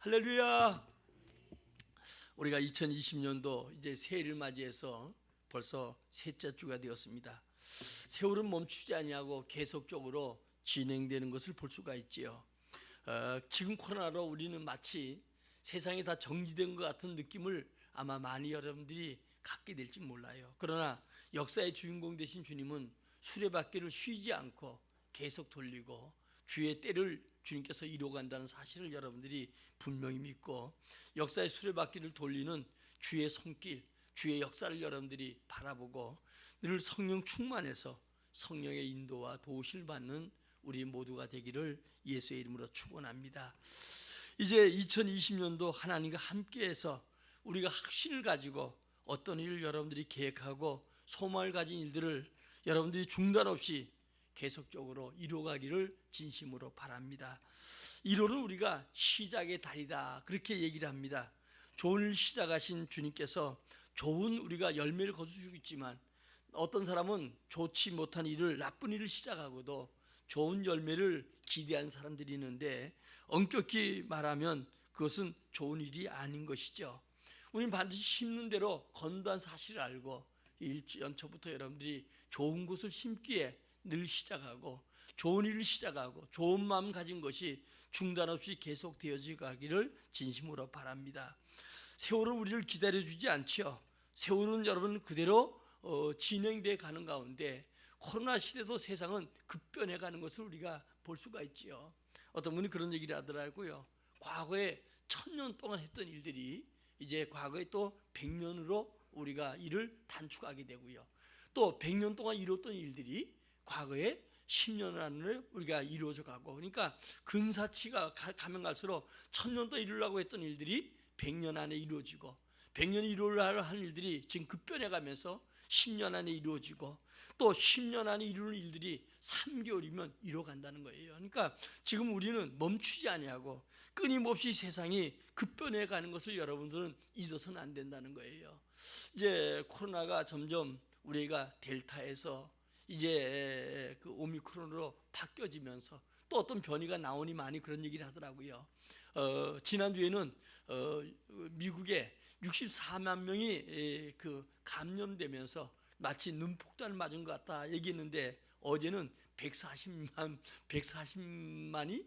할렐루야. 우리가 2020년도 이제 새해를 맞이해서 벌써 셋째 주가 되었습니다. 세월은 멈추지 아니하고 계속적으로 진행되는 것을 볼 수가 있지요. 지금 코로나로 우리는 마치 세상이 다 정지된 것 같은 느낌을 아마 많이 여러분들이 갖게 될지 몰라요. 그러나 역사의 주인공 되신 주님은 수레바퀴를 쉬지 않고 계속 돌리고 주의 때를 주님께서 이루어간다는 사실을 여러분들이 분명히 믿고 역사의 수레바퀴를 돌리는 주의 손길, 주의 역사를 여러분들이 바라보고 늘 성령 충만해서 성령의 인도와 도우심을 받는 우리 모두가 되기를 예수의 이름으로 축원합니다. 이제 2020년도 하나님과 함께해서 우리가 확신을 가지고 어떤 일을 여러분들이 계획하고 소망을 가진 일들을 여러분들이 중단 없이 계속적으로 이루어가기를 진심으로 바랍니다. 1월은 우리가 시작의 달이다 그렇게 얘기를 합니다. 좋은 일 시작하신 주님께서 좋은 우리가 열매를 거두시고 있지만 어떤 사람은 좋지 못한 일을 나쁜 일을 시작하고도 좋은 열매를 기대한 사람들이 있는데 엄격히 말하면 그것은 좋은 일이 아닌 것이죠. 우리는 반드시 심는 대로 건도한 사실을 알고 연초부터 여러분들이 좋은 것을 심기에 늘 시작하고 좋은 일을 시작하고 좋은 마음 가진 것이 중단 없이 계속 되어져 가기를 진심으로 바랍니다. 세월은 우리를 기다려주지 않죠. 세월은 여러분 그대로 진행되어 가는 가운데 코로나 시대도 세상은 급변해 가는 것을 우리가 볼 수가 있지요. 어떤 분이 그런 얘기를 하더라고요. 과거에 1000년 동안 했던 일들이 이제 과거에 또 100년으로 우리가 일을 단축하게 되고요. 또 100년 동안 이뤘던 일들이 과거에 10년 안에 우리가 이루어져 가고, 그러니까 근사치가 가면 갈수록 1000년 더 이루려고 했던 일들이 100년 안에 이루어지고 100년이 이루려고 하는 일들이 지금 급변해 가면서 10년 안에 이루어지고 또 10년 안에 이루는 일들이 3개월이면 이루어간다는 거예요. 그러니까 지금 우리는 멈추지 아니하고 끊임없이 세상이 급변해 가는 것을 여러분들은 잊어서는 안 된다는 거예요. 이제 코로나가 점점 우리가 델타에서 이제 그 오미크론으로 바뀌어지면서 또 어떤 변이가 나오니 많이 그런 얘기를 하더라고요. 지난주에는 미국에 64만 명이 그 감염되면서 마치 눈폭탄을 맞은 것 같다 얘기했는데 어제는 140만이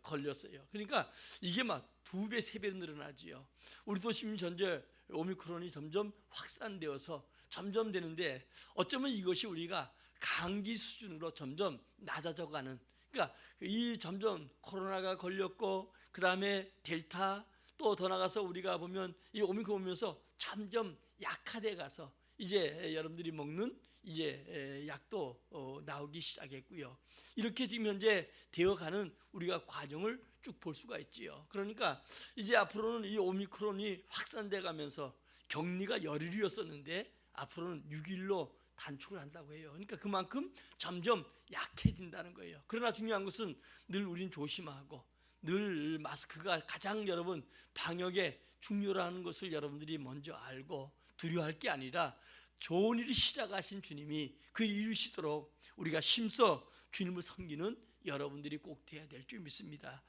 걸렸어요. 그러니까 이게 막 2배, 3배 늘어나지요. 우리도 지금 현재 오미크론이 점점 확산되어서 점점 되는데 어쩌면 이것이 우리가 감기 수준으로 점점 낮아져 가는, 그러니까 이 점점 코로나가 걸렸고 그 다음에 델타 또 더 나가서 우리가 보면 이 오미크론 오면서 점점 약화돼 가서 이제 여러분들이 먹는 이제 약도 나오기 시작했고요. 이렇게 지금 현재 되어가는 우리가 과정을 쭉 볼 수가 있지요. 그러니까 이제 앞으로는 이 오미크론이 확산돼 가면서 격리가 열흘이었었는데 앞으로는 6일로 단축을 한다고 해요. 그러니까 그만큼 점점 약해진다는 거예요. 그러나 중요한 것은 늘 우린 조심하고 늘 마스크가 가장 여러분 방역에 중요하다는 것을 여러분들이 먼저 알고 두려워할 게 아니라 좋은 일을 시작하신 주님이 그 이루시도록 우리가 힘써 주님을 섬기는 여러분들이 꼭 돼야 될 줄 믿습니다.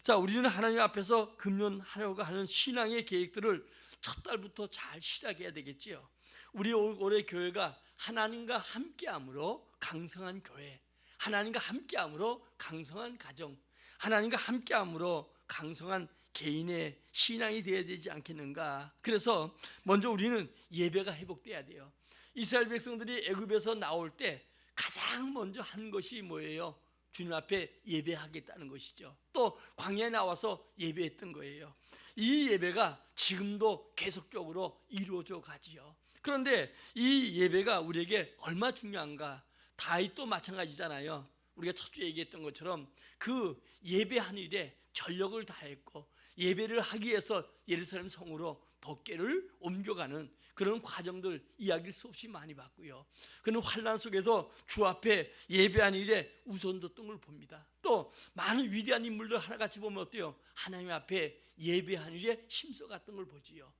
자, 우리는 하나님 앞에서 금년하려고 하는 신앙의 계획들을 첫 달부터 잘 시작해야 되겠지요. 우리 올해 교회가 하나님과 함께함으로 강성한 교회, 하나님과 함께함으로 강성한 가정, 하나님과 함께함으로 강성한 개인의 신앙이 되어야 되지 않겠는가. 그래서 먼저 우리는 예배가 회복돼야 돼요. 이스라엘 백성들이 애굽에서 나올 때 가장 먼저 한 것이 뭐예요? 주님 앞에 예배하겠다는 것이죠. 또 광야에 나와서 예배했던 거예요. 이 예배가 지금도 계속적으로 이루어져 가지요. 그런데 이 예배가 우리에게 얼마나 중요한가. 다윗도 마찬가지잖아요. 우리가 첫 주에 얘기했던 것처럼 그 예배한 일에 전력을 다했고 예배를 하기 위해서 예루살렘 성으로 법궤를 옮겨가는 그런 과정들 이야기를 수없이 많이 봤고요. 그는 환난 속에서 주 앞에 예배한 일에 우선뒀던 걸 봅니다. 또 많은 위대한 인물들 하나같이 보면 어때요? 하나님 앞에 예배한 일에 힘써갔던 걸 보지요.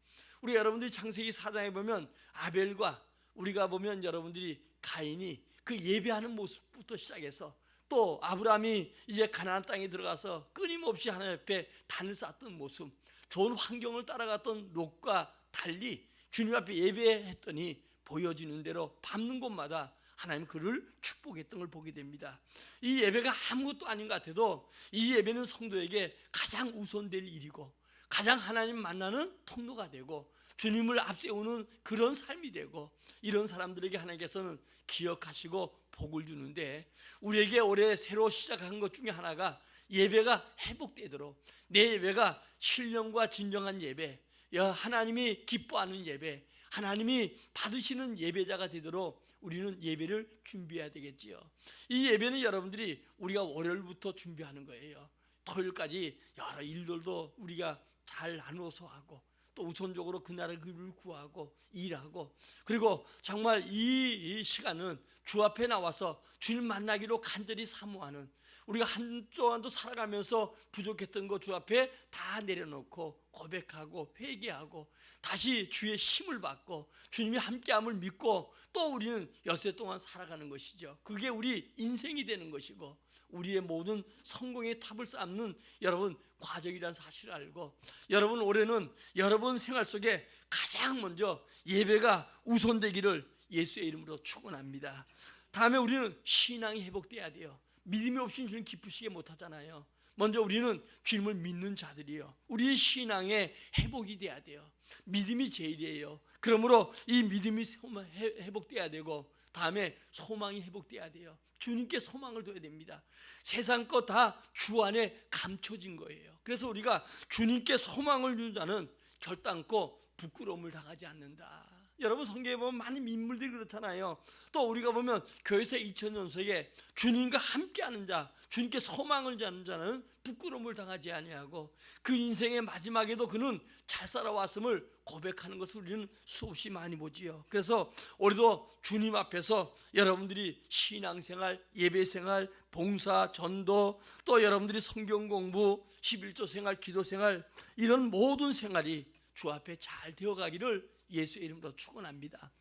우리 여러분들이 창세기 4장에 보면 아벨과 우리가 보면 여러분들이 가인이 그 예배하는 모습부터 시작해서 또 아브라함이 이제 가나안 땅에 들어가서 끊임없이 하나님 앞에 단을 쌓던 모습, 좋은 환경을 따라갔던 롯과 달리 주님 앞에 예배했더니 보여지는 대로 밟는 곳마다 하나님 그를 축복했던 걸 보게 됩니다. 이 예배가 아무것도 아닌 것 같아도 이 예배는 성도에게 가장 우선될 일이고 가장 하나님 만나는 통로가 되고 주님을 앞세우는 그런 삶이 되고, 이런 사람들에게 하나님께서는 기억하시고 복을 주는데, 우리에게 올해 새로 시작한 것 중에 하나가 예배가 회복되도록, 내 예배가 신령과 진정한 예배, 하나님이 기뻐하는 예배, 하나님이 받으시는 예배자가 되도록 우리는 예배를 준비해야 되겠지요. 이 예배는 여러분들이 우리가 월요일부터 준비하는 거예요. 토요일까지 여러 일들도 우리가 잘 나눠서 하고, 또 우선적으로 그날을 구하고 일하고, 그리고 정말 이 시간은 주 앞에 나와서 주님 만나기로 간절히 사모하는, 우리가 한 주간도 살아가면서 부족했던 거 주 앞에 다 내려놓고 고백하고 회개하고 다시 주의 힘을 받고 주님이 함께함을 믿고 또 우리는 여세 동안 살아가는 것이죠. 그게 우리 인생이 되는 것이고 우리의 모든 성공의 탑을 쌓는 여러분 과정이라는 사실을 알고, 여러분 올해는 여러분 생활 속에 가장 먼저 예배가 우선되기를 예수의 이름으로 축원합니다. 다음에 우리는 신앙이 회복돼야 돼요. 믿음이 없이는 주님 기쁘시게 못하잖아요. 먼저 우리는 주님을 믿는 자들이요, 우리의 신앙의 회복이 돼야 돼요. 믿음이 제일이에요. 그러므로 이 믿음이 회복돼야 되고, 다음에 소망이 회복돼야 돼요. 주님께 소망을 둬야 됩니다. 세상 것 다 주 안에 감춰진 거예요. 그래서 우리가 주님께 소망을 두는 자는 결단코 부끄러움을 당하지 않는다. 여러분 성경에 보면 많은 인물들이 그렇잖아요. 또 우리가 보면 교회에서 2000년 속에 주님과 함께하는 자, 주님께 소망을 두는 자는 부끄러움을 당하지 아니하고 그 인생의 마지막에도 그는 잘 살아왔음을 고백하는 것을 우리는 수없이 많이 보지요. 그래서 우리도 주님 앞에서 여러분들이 신앙생활, 예배생활, 봉사, 전도, 또 여러분들이 성경 공부, 11조 생활, 기도 생활, 이런 모든 생활이 주 앞에 잘 되어가기를 예수의 이름으로 축원합니다.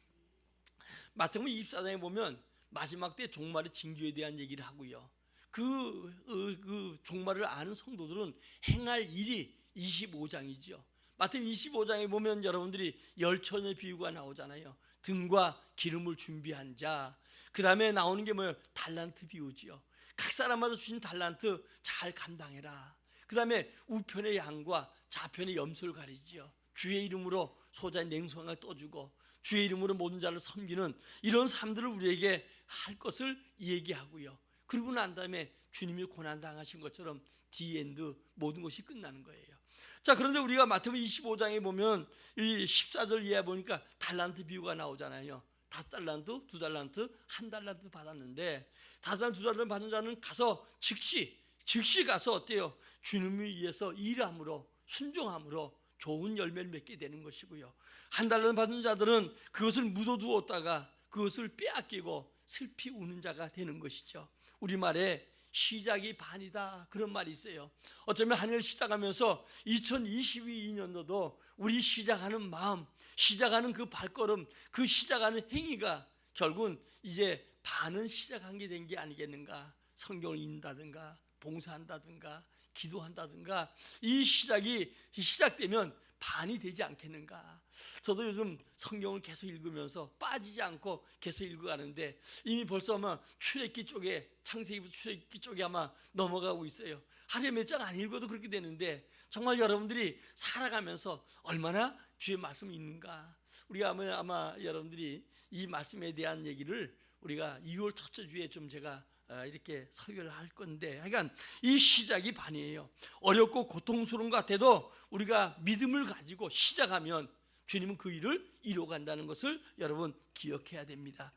마태복음 24장에 보면 마지막 때 종말의 징조에 대한 얘기를 하고요, 그 종말을 아는 성도들은 행할 일이 25장이죠. 마태복음 25장에 보면 여러분들이 열천의 비유가 나오잖아요. 등과 기름을 준비한 자, 그 다음에 나오는 게 뭐예요? 달란트 비유지요. 각 사람마다 주신 달란트 잘 감당해라. 그 다음에 우편의 양과 좌편의 염소를 가리지요. 주의 이름으로 소자의 냉수함을 떠주고 주의 이름으로 모든 자를 섬기는 이런 삶들을 우리에게 할 것을 얘기하고요. 그러고 난 다음에 주님이 고난당하신 것처럼 디엔드, 모든 것이 끝나는 거예요. 자, 그런데 우리가 마태복음 25장에 보면 이 14절 이하에 보니까 달란트 비유가 나오잖아요. 5달란트, 2달란트, 1달란트 받았는데 5달란트, 2달란트 받은 자는 가서 즉시 가서 어때요? 주님을 위해서 일함으로 순종함으로 좋은 열매를 맺게 되는 것이고요. 1달란트 받은 자들은 그것을 묻어두었다가 그것을 빼앗기고 슬피 우는 자가 되는 것이죠. 우리말에 시작이 반이다, 그런 말이 있어요. 어쩌면 한 해를 시작하면서 2022년도도 우리 시작하는 마음, 시작하는 그 발걸음, 그 시작하는 행위가 결국은 이제 반은 시작한 게 된 게 아니겠는가. 성경을 읽는다든가 봉사한다든가 기도한다든가 이 시작이 시작되면 반이 되지 않겠는가. 저도 요즘 성경을 계속 읽으면서 빠지지 않고 계속 읽어가는데 이미 벌써 아마 출애굽기 쪽에, 창세기부터 출애굽기 쪽에 아마 넘어가고 있어요. 하루에 몇 장 안 읽어도 그렇게 되는데 정말 여러분들이 살아가면서 얼마나 주의 말씀이 있는가. 우리가 아마 여러분들이 이 말씀에 대한 얘기를 우리가 2월 첫째 주에 좀 제가 이렇게 설교를 할 건데, 그러니까 이 시작이 반이에요. 어렵고 고통스러운 것 같아도 우리가 믿음을 가지고 시작하면 주님은 그 일을 이루어간다는 것을 여러분 기억해야 됩니다.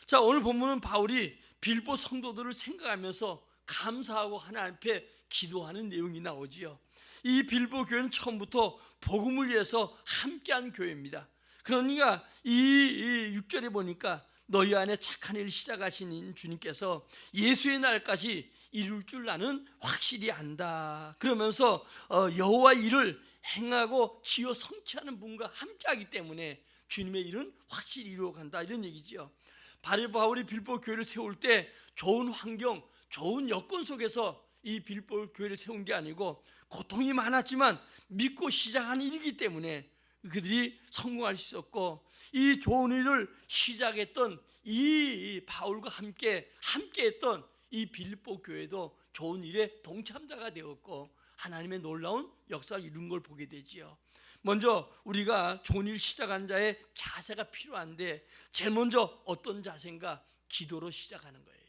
자, 오늘 본문은 바울이 빌보 성도들을 생각하면서 감사하고 하나님 앞에 기도하는 내용이 나오지요. 이 빌보 교회는 처음부터 복음을 위해서 함께한 교회입니다. 그러니까 이 6절에 보니까 너희 안에 착한 일을 시작하신 주님께서 예수의 날까지 이룰 줄 나는 확실히 안다. 그러면서 여호와 일을 행하고 지어 성취하는 분과 함께하기 때문에 주님의 일은 확실히 이루어간다, 이런 얘기죠. 바울이 빌보 교회를 세울 때 좋은 환경, 좋은 여건 속에서 이 빌보 교회를 세운 게 아니고 고통이 많았지만 믿고 시작한 일이기 때문에 그들이 성공할 수 있었고, 이 좋은 일을 시작했던 이 바울과 함께 했던 이 빌립보 교회도 좋은 일에 동참자가 되었고 하나님의 놀라운 역사를 이룬 걸 보게 되지요. 먼저 우리가 좋은 일 시작하는 자의 자세가 필요한데, 제일 먼저 어떤 자세인가? 기도로 시작하는 거예요.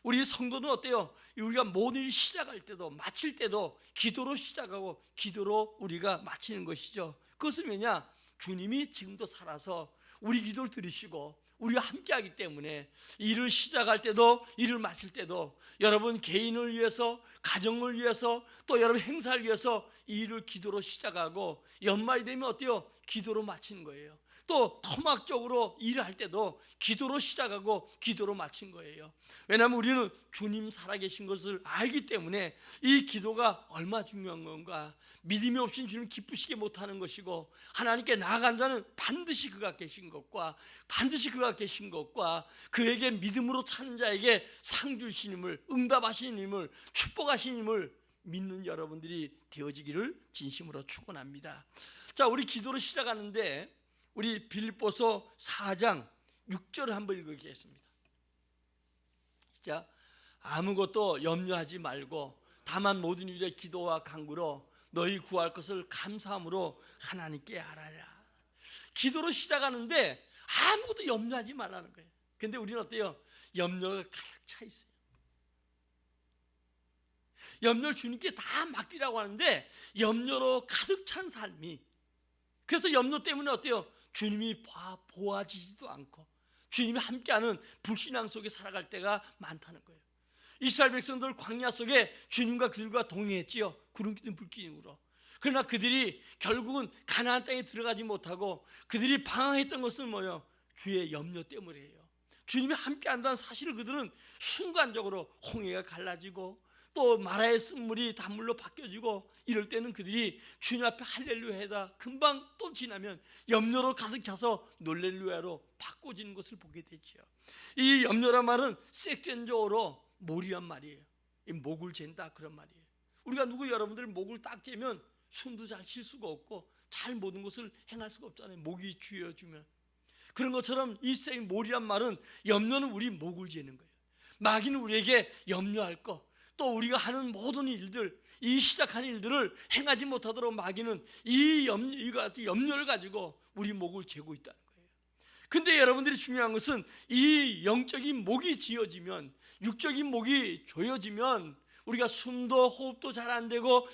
우리 성도는 어때요? 우리가 모든 일 시작할 때도 마칠 때도 기도로 시작하고 기도로 우리가 마치는 것이죠. 그것은 왜냐? 주님이 지금도 살아서 우리 기도를 들으시고 우리가 함께하기 때문에 일을 시작할 때도 일을 마칠 때도 여러분 개인을 위해서, 가정을 위해서, 또 여러분 행사를 위해서 이 일을 기도로 시작하고 연말이 되면 어때요? 기도로 마치는 거예요. 또 토막적으로 일을 할 때도 기도로 시작하고 기도로 마친 거예요. 왜냐하면 우리는 주님 살아계신 것을 알기 때문에 이 기도가 얼마나 중요한 건가. 믿음이 없인 주님 기쁘시게 못하는 것이고, 하나님께 나아간 자는 반드시 그가 계신 것과 그에게 믿음으로 차는 자에게 상 주시는 힘을, 응답하시는 힘을, 축복하시는 힘을 믿는 여러분들이 되어지기를 진심으로 축원합니다. 자, 우리 기도로 시작하는데 우리 빌립보서 4장 6절을 한번 읽어보겠습니다. 자, 아무것도 염려하지 말고 다만 모든 일에 기도와 간구로 너희 구할 것을 감사함으로 하나님께 아뢰라. 기도로 시작하는데 아무것도 염려하지 말라는 거예요. 근데 우리는 어때요? 염려가 가득 차 있어요. 염려를 주님께 다 맡기라고 하는데 염려로 가득 찬 삶이, 그래서 염려 때문에 어때요? 주님이 보아지지도 않고 주님이 함께하는 불신앙 속에 살아갈 때가 많다는 거예요. 이스라엘 백성들 광야 속에 주님과 그들과 동행했지요. 구름 기둥 불 기둥으로. 그러나 그들이 결국은 가나안 땅에 들어가지 못하고 그들이 방황했던 것은 뭐예요? 주의 염려 때문이에요. 주님이 함께한다는 사실을 그들은 순간적으로 홍해가 갈라지고 또 마라의 쓴물이 단물로 바뀌어지고 이럴 때는 그들이 주님 앞에 할렐루야다 금방 또 지나면 염려로 가득 차서 놀렐루야로 바꿔지는 것을 보게 되죠. 이 염려란 말은 섹젠조어로 몰이란 말이에요. 이 목을 잰다 그런 말이에요. 우리가 여러분들 목을 딱 재면 숨도 잘 쉴 수가 없고 잘 모든 것을 행할 수가 없잖아요. 목이 쥐어주면. 그런 것처럼 이 몰이란 말은, 염려는 우리 목을 재는 거예요. 마귀는 우리에게 염려할 거, 또 우리가 하는 모든 일들, 이 시작하는 일들을 행하지 못하도록 마귀는 이 염려를 가지고 우리 목을 재고 있다는 거예요. 근데 여러분들이 중요한 것은 이 영적인 목이 쥐어지면, 육적인 목이 조여지면 우리가 숨도 호흡도 잘 안 되고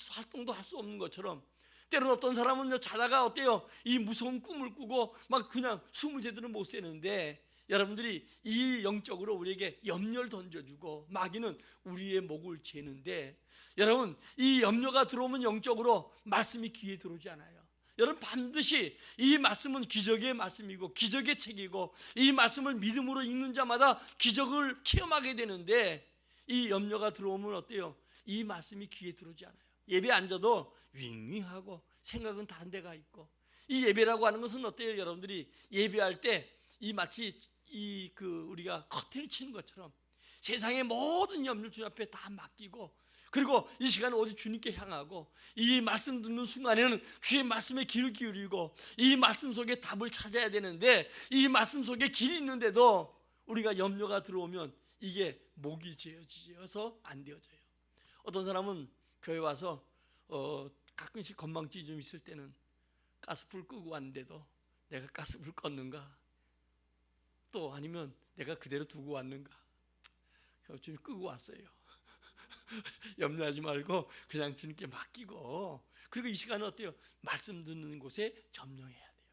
활동도 할 수 없는 것처럼, 때로는 어떤 사람은 자다가 어때요? 이 무서운 꿈을 꾸고 막 그냥 숨을 제대로 못 쉬는데, 여러분들이 이 영적으로 우리에게 염려를 던져주고 마귀는 우리의 목을 재는데, 여러분 이 염려가 들어오면 영적으로 말씀이 귀에 들어오지 않아요. 여러분 반드시 이 말씀은 기적의 말씀이고 기적의 책이고 이 말씀을 믿음으로 읽는 자마다 기적을 체험하게 되는데, 이 염려가 들어오면 어때요? 이 말씀이 귀에 들어오지 않아요. 예배 앉아도 윙윙하고 생각은 다른 데가 있고, 이 예배라고 하는 것은 어때요? 여러분들이 예배할 때 이 마치 우리가 커튼을 치는 것처럼 세상의 모든 염려를 주님 앞에 다 맡기고, 그리고 이 시간에 오직 주님께 향하고 이 말씀 듣는 순간에는 주의 말씀에 귀를 기울이고 이 말씀 속에 답을 찾아야 되는데, 이 말씀 속에 길이 있는데도 우리가 염려가 들어오면 이게 목이 재어져서 안 되어져요. 어떤 사람은 교회 와서 가끔씩 건망증이 좀 있을 때는 가스불 끄고 왔는데도 내가 가스불 껐는가, 또 아니면 내가 그대로 두고 왔는가, 좀 끄고 왔어요. 염려하지 말고 그냥 주님께 맡기고, 그리고 이 시간은 어때요? 말씀 듣는 곳에 점령해야 돼요.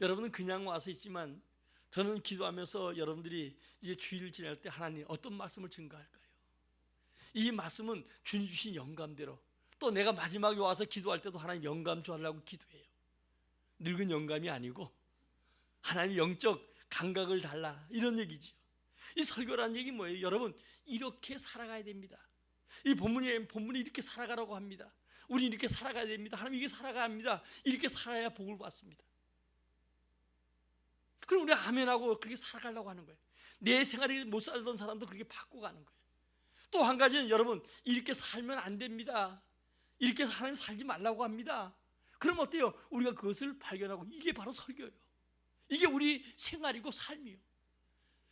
여러분은 그냥 와서 있지만 저는 기도하면서 여러분들이 이제 주일을 지날 때 하나님 어떤 말씀을 증거할까요? 이 말씀은 주님 주신 영감대로, 또 내가 마지막에 와서 기도할 때도 하나님 영감 주하려고 기도해요. 늙은 영감이 아니고 하나님 영적 감각을 달라, 이런 얘기죠. 이 설교라는 얘기 뭐예요? 여러분 이렇게 살아가야 됩니다. 이 본문이 이렇게 살아가라고 합니다. 우리 이렇게 살아가야 됩니다. 하나님 이렇게 살아가야 합니다. 이렇게 살아야 복을 받습니다. 그럼 우리 아멘하고 그렇게 살아가려고 하는 거예요. 내 생활이 못 살던 사람도 그렇게 바꿔가는 거예요. 또 한 가지는 여러분, 이렇게 살면 안 됩니다. 이렇게 하나님 살지 말라고 합니다. 그럼 어때요? 우리가 그것을 발견하고 이게 바로 설교예요. 이게 우리 생활이고 삶이에요.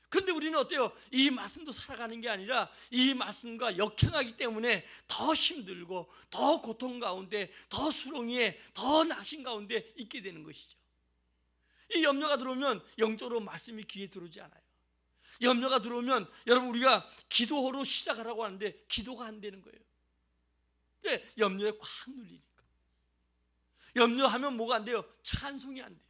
그런데 우리는 어때요? 이 말씀도 살아가는 게 아니라 이 말씀과 역행하기 때문에 더 힘들고 더 고통 가운데, 더 수렁이에, 더 낙심 가운데 있게 되는 것이죠. 이 염려가 들어오면 영적으로 말씀이 귀에 들어오지 않아요. 염려가 들어오면 여러분, 우리가 기도로 시작하라고 하는데 기도가 안 되는 거예요. 네, 염려에 콱 눌리니까. 염려하면 뭐가 안 돼요? 찬송이 안 돼요.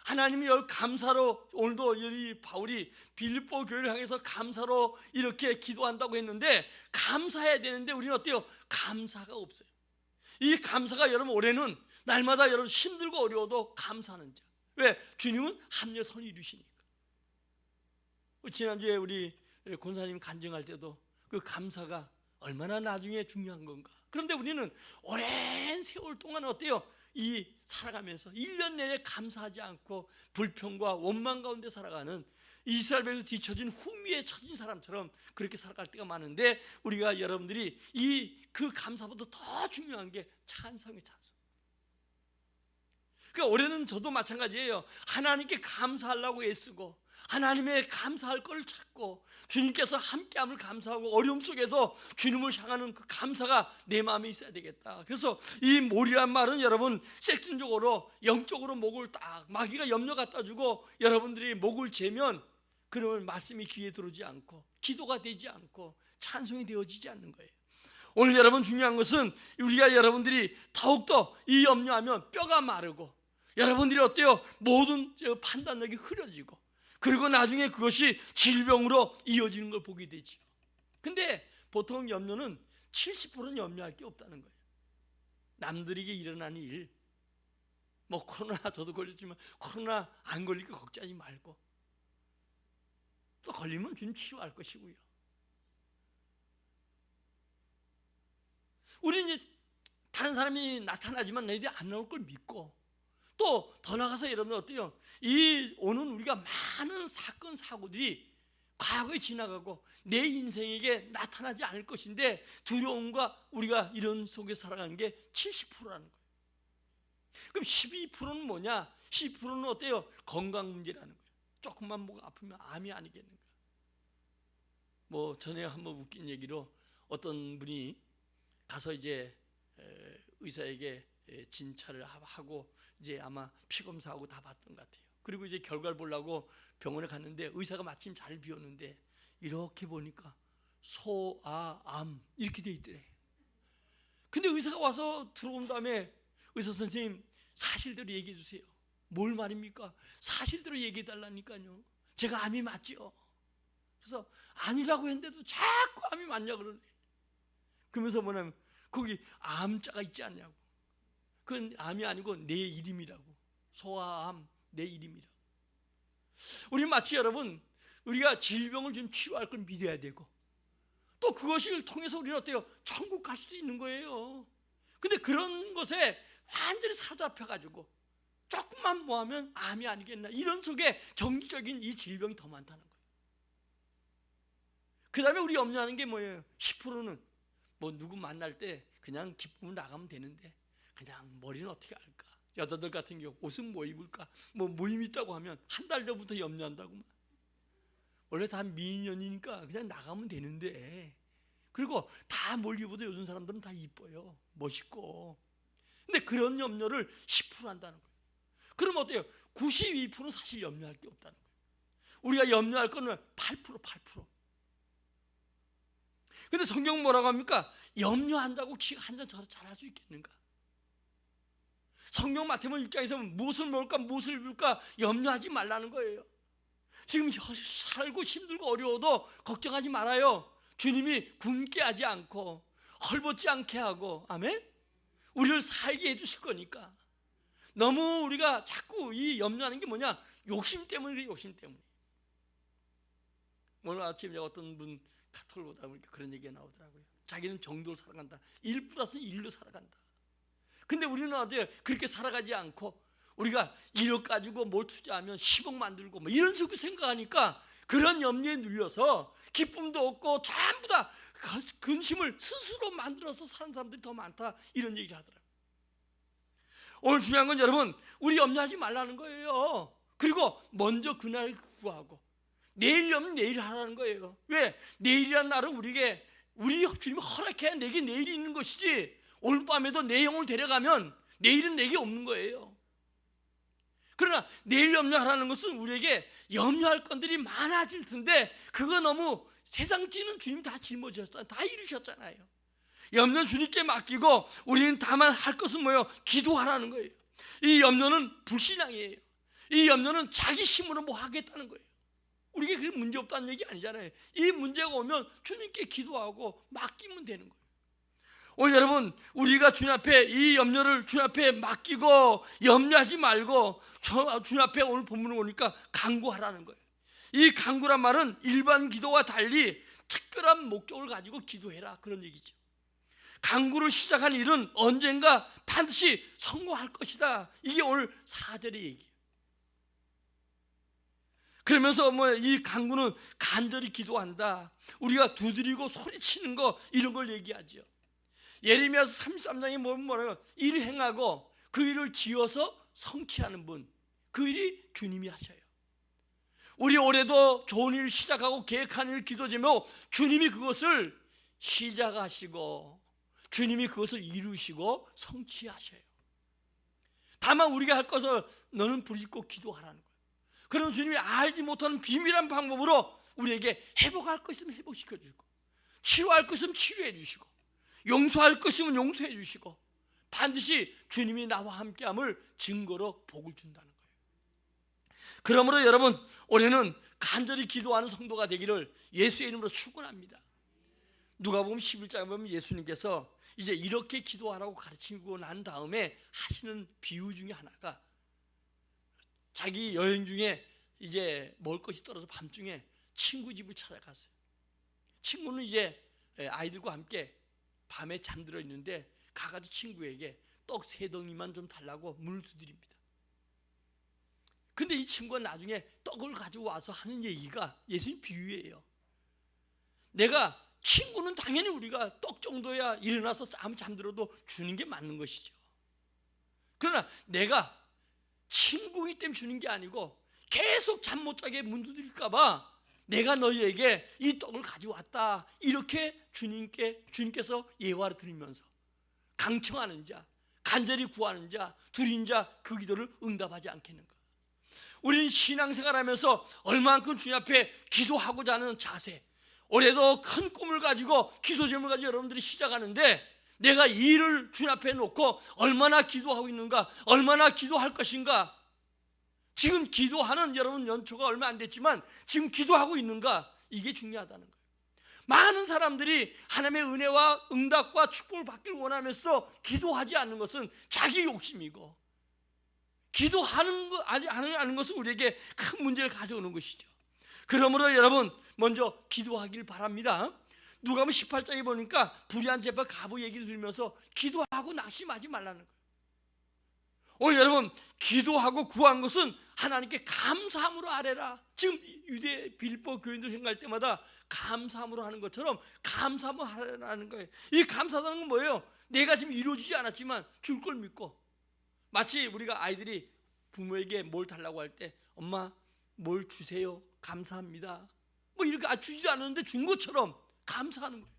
하나님이 감사로, 오늘도 이 바울이 빌립보 교회를 향해서 감사로 이렇게 기도한다고 했는데, 감사해야 되는데 우리는 어때요? 감사가 없어요. 이 감사가 여러분, 올해는 날마다 여러분 힘들고 어려워도 감사하는 자. 왜? 주님은 합력선을 이루시니까. 지난주에 우리 권사님 간증할 때도 그 감사가 얼마나 나중에 중요한 건가. 그런데 우리는 오랜 세월 동안 어때요? 이 살아가면서 1년 내내 감사하지 않고 불평과 원망 가운데 살아가는 이스라엘 백성에서 뒤처진 후미에 처진 사람처럼 그렇게 살아갈 때가 많은데, 우리가 여러분들이 그 감사보다 더 중요한 게 찬송이 찬송. 그러니까 올해는 저도 마찬가지예요. 하나님께 감사하려고 애쓰고 하나님의 감사할 걸 찾고 주님께서 함께함을 감사하고 어려움 속에서 주님을 향하는 그 감사가 내 마음에 있어야 되겠다. 그래서 이 몰이란 말은 여러분, 색순적으로 영적으로 목을 딱, 마귀가 염려 갖다 주고 여러분들이 목을 재면 그러면 말씀이 귀에 들어오지 않고 기도가 되지 않고 찬송이 되어지지 않는 거예요. 오늘 여러분, 중요한 것은 우리가 여러분들이 더욱더 이 염려하면 뼈가 마르고 여러분들이 어때요? 모든 판단력이 흐려지고, 그리고 나중에 그것이 질병으로 이어지는 걸 보게 되죠. 근데 보통 염려는 70%는 염려할 게 없다는 거예요. 남들에게 일어나는 일, 뭐 코로나 저도 걸렸지만 코로나 안 걸리니까 걱정하지 말고, 또 걸리면 주님 치유할 것이고요. 우리는 다른 사람이 나타나지만 너희들이 안 나올 걸 믿고, 또 더 나가서 여러분 어때요? 이 오는 우리가 많은 사건 사고들이 과거에 지나가고 내 인생에게 나타나지 않을 것인데, 두려움과 우리가 이런 속에 살아가는 게 70%라는 거예요. 그럼 12%는 뭐냐? 12%는 어때요? 건강 문제라는 거예요. 조금만 목 아프면 암이 아니겠는가. 뭐 전에 한번 웃긴 얘기로 어떤 분이 가서 이제 의사에게 진찰을 하고 이제 아마 피검사하고 다 봤던 것 같아요. 그리고 이제 결과를 보려고 병원에 갔는데 의사가 마침 잘 비웠는데 이렇게 보니까 소아암 이렇게 돼 있더래. 근데 의사가 와서 들어온 다음에 의사 선생님, 사실대로 얘기해 주세요. 뭘 말입니까? 사실대로 얘기해 달라니까요. 제가 암이 맞죠? 그래서 아니라고 했는데도 자꾸 암이 맞냐 그러네. 그러면서 뭐냐면 거기 암자가 있지 않냐고. 그건 암이 아니고 내 이름이라고. 소아암, 내 이름이라고. 우리 마치 여러분, 우리가 질병을 좀 치유할 걸 믿어야 되고, 또 그것을 통해서 우리는 어때요? 천국 갈 수도 있는 거예요. 근데 그런 것에 완전히 사로잡혀가지고 조금만 뭐 하면 암이 아니겠나, 이런 속에 정적인 이 질병이 더 많다는 거예요. 그 다음에 우리 염려하는 게 뭐예요? 10%는 뭐 누구 만날 때 그냥 기쁨을 나가면 되는데 그냥 머리는 어떻게 할까? 여자들 같은 경우 옷은 뭐 입을까? 뭐 모임 있다고 하면 한 달 전부터 염려한다고. 원래 다 미인년이니까 그냥 나가면 되는데, 그리고 다 뭘 입어도 요즘 사람들은 다 이뻐요, 멋있고. 근데 그런 염려를 10% 한다는 거예요. 그럼 어때요? 92%는 사실 염려할 게 없다는 거예요. 우리가 염려할 거는 8%. 근데 성경 뭐라고 합니까? 염려한다고 기가 한잔 잘할 수 있겠는가? 성경 마태복음 6장에서 무엇을 먹을까 무엇을 입을까 염려하지 말라는 거예요. 지금 살고 힘들고 어려워도 걱정하지 말아요. 주님이 굶게 하지 않고 헐벗지 않게 하고, 아멘? 우리를 살게 해주실 거니까. 너무 우리가 자꾸 이 염려하는 게 뭐냐? 욕심 때문에 그래, 욕심 때문에. 오늘 아침에 제가 어떤 분 카톡을 보다 보니까 그런 얘기가 나오더라고요. 자기는 정도로 살아간다. 1+1로 살아간다. 근데 우리는 어제 그렇게 살아가지 않고 우리가 1억 가지고 뭘 투자하면 10억 만들고 뭐 이런 식으로 생각하니까 그런 염려에 눌려서 기쁨도 없고 전부 다 근심을 스스로 만들어서 사는 사람들이 더 많다, 이런 얘기를 하더라고요. 오늘 중요한 건 여러분, 우리 염려하지 말라는 거예요. 그리고 먼저 그날 구하고 내일 염려 내일 하라는 거예요. 왜? 내일이란 날은 우리에게 우리 주님이 허락해야 내게 내일이 있는 것이지, 오늘 밤에도 내 영혼을 데려가면 내일은 내게 없는 거예요. 그러나 내일 염려하라는 것은 우리에게 염려할 건들이 많아질 텐데 그거 너무 세상지는 주님 다 짊어지셨잖아요. 다 이루셨잖아요. 염려는 주님께 맡기고 우리는 다만 할 것은 뭐예요? 기도하라는 거예요. 이 염려는 불신앙이에요. 이 염려는 자기 힘으로 뭐 하겠다는 거예요. 우리에게 그게 문제 없다는 얘기 아니잖아요. 이 문제가 오면 주님께 기도하고 맡기면 되는 거예요. 오늘 여러분, 우리가 주님 앞에 이 염려를 주님 앞에 맡기고 염려하지 말고 주님 앞에 오늘 본문을 보니까 간구하라는 거예요. 이 간구란 말은 일반 기도와 달리 특별한 목적을 가지고 기도해라, 그런 얘기죠. 간구를 시작한 일은 언젠가 반드시 성공할 것이다. 이게 오늘 4절의 얘기예요. 그러면서 이 간구는 간절히 기도한다, 우리가 두드리고 소리치는 거, 이런 걸 얘기하죠. 예레미야서 33장에 뭐라고, 일을 행하고 그 일을 지어서 성취하는 분, 그 일이 주님이 하셔요. 우리 올해도 좋은 일 시작하고 계획한 일 기도 제목, 주님이 그것을 시작하시고 주님이 그것을 이루시고 성취하셔요. 다만 우리가 할 것은 너는 부르짖고 기도하라는 거예요. 그럼 주님이 알지 못하는 비밀한 방법으로 우리에게 회복할 것 있으면 회복시켜 주시고, 치유할 것 있으면 치유해 주시고, 용서할 것이면 용서해 주시고, 반드시 주님이 나와 함께함을 증거로 복을 준다는 거예요. 그러므로 여러분, 올해는 간절히 기도하는 성도가 되기를 예수의 이름으로 축원합니다. 누가복음 11장에 보면 예수님께서 이제 이렇게 기도하라고 가르치고 난 다음에 하시는 비유 중에 하나가, 자기 여행 중에 이제 먹을 것이 떨어져 밤중에 친구 집을 찾아갔어요. 친구는 이제 아이들과 함께 밤에 잠들어 있는데 가가지고 친구에게 떡 3덩이만 좀 달라고 문을 두드립니다. 근데 이 친구가 나중에 떡을 가지고 와서 하는 얘기가 예수님 비유예요. 내가, 친구는 당연히 우리가 떡 정도야 일어나서 잠들어도 주는 게 맞는 것이죠. 그러나 내가 친구이기 때문에 주는 게 아니고 계속 잠 못 자게 문 두드릴까 봐 내가 너희에게 이 떡을 가져왔다, 이렇게 주님께서 예화를 드리면서 강청하는 자, 간절히 구하는 자, 두린 자 그 기도를 응답하지 않겠는가. 우리는 신앙생활하면서 얼마만큼 주님 앞에 기도하고자 하는 자세, 올해도 큰 꿈을 가지고 기도 제목을 가지고 여러분들이 시작하는데 내가 이 일을 주님 앞에 놓고 얼마나 기도하고 있는가, 얼마나 기도할 것인가, 지금 기도하는 여러분 연초가 얼마 안 됐지만 지금 기도하고 있는가, 이게 중요하다는 거예요. 많은 사람들이 하나님의 은혜와 응답과 축복을 받기를 원하면서 기도하지 않는 것은 자기 욕심이고, 기도하는 거 아니 않는 것은 우리에게 큰 문제를 가져오는 것이죠. 그러므로 여러분, 먼저 기도하길 바랍니다. 누가복음 18장에 보니까 불의한 제파 가부 얘기를 들으면서 기도하고 낙심하지 말라는 거예요. 오늘 여러분, 기도하고 구한 것은 하나님께 감사함으로 아뢰라. 지금 유대 빌보 교인들 생각할 때마다 감사함으로 하는 것처럼 감사함으로 하라는 거예요. 이 감사하다는 건 뭐예요? 내가 지금 이루어지지 않았지만 줄 걸 믿고, 마치 우리가 아이들이 부모에게 뭘 달라고 할 때 엄마 뭘 주세요, 감사합니다, 뭐 이렇게 주지도 않았는데 준 것처럼 감사하는 거예요.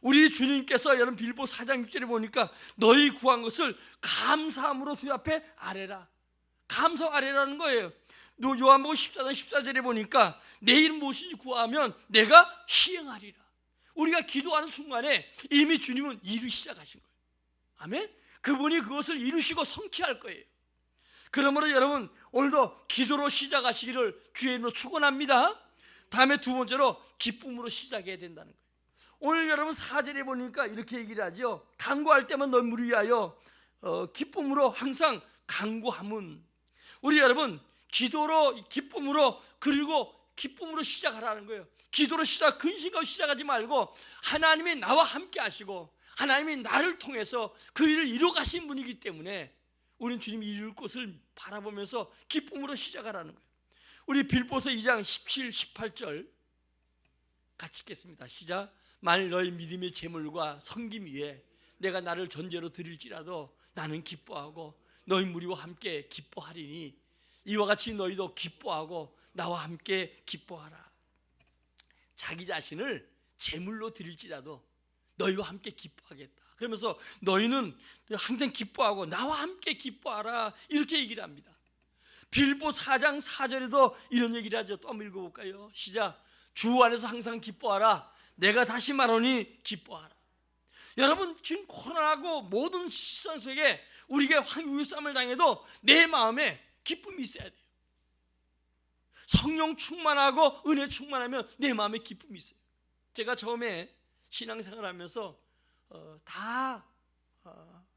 우리 주님께서 여러분 빌보 4장 6절에 보니까 너희 구한 것을 감사함으로 주 앞에 아뢰라, 감사 아뢰라는 거예요. 요한복음 14장 14절에 보니까 내일 무엇인지 구하면 내가 시행하리라. 우리가 기도하는 순간에 이미 주님은 일을 시작하신 거예요. 아멘. 그분이 그것을 이루시고 성취할 거예요. 그러므로 여러분, 오늘도 기도로 시작하시기를 주의 이름으로 축원합니다. 다음에 두 번째로 기쁨으로 시작해야 된다는 거예요. 오늘 여러분 4절에 보니까 이렇게 얘기를 하죠. 간구할 때만 너희를 위하여 기쁨으로 항상 간구함은, 우리 여러분 기도로 기쁨으로, 그리고 기쁨으로 시작하라는 거예요. 기도로 근심하고 시작하지 말고 하나님이 나와 함께 하시고 하나님이 나를 통해서 그 일을 이루어 가신 분이기 때문에 우리는 주님이 이룰 것을 바라보면서 기쁨으로 시작하라는 거예요. 우리 빌보서 2장 17, 18절 같이 읽겠습니다. 시작. 만일 너희 믿음의 재물과 섬김 위에 내가 나를 전제로 드릴지라도 나는 기뻐하고 너희 무리와 함께 기뻐하리니 이와 같이 너희도 기뻐하고 나와 함께 기뻐하라. 자기 자신을 제물로 드릴지라도 너희와 함께 기뻐하겠다. 그러면서 너희는 항상 기뻐하고 나와 함께 기뻐하라 이렇게 얘기를 합니다. 빌보 4장 4절에도 이런 얘기를 하죠. 또 한번 읽어볼까요? 시작. 주 안에서 항상 기뻐하라. 내가 다시 말하노니 기뻐하라. 여러분, 지금 고난하고 모든 시선 속에 우리가 황후의 싸움을 당해도 내 마음에 기쁨이 있어야 돼요. 성령 충만하고 은혜 충만하면 내 마음에 기쁨이 있어요. 제가 처음에 신앙생활 하면서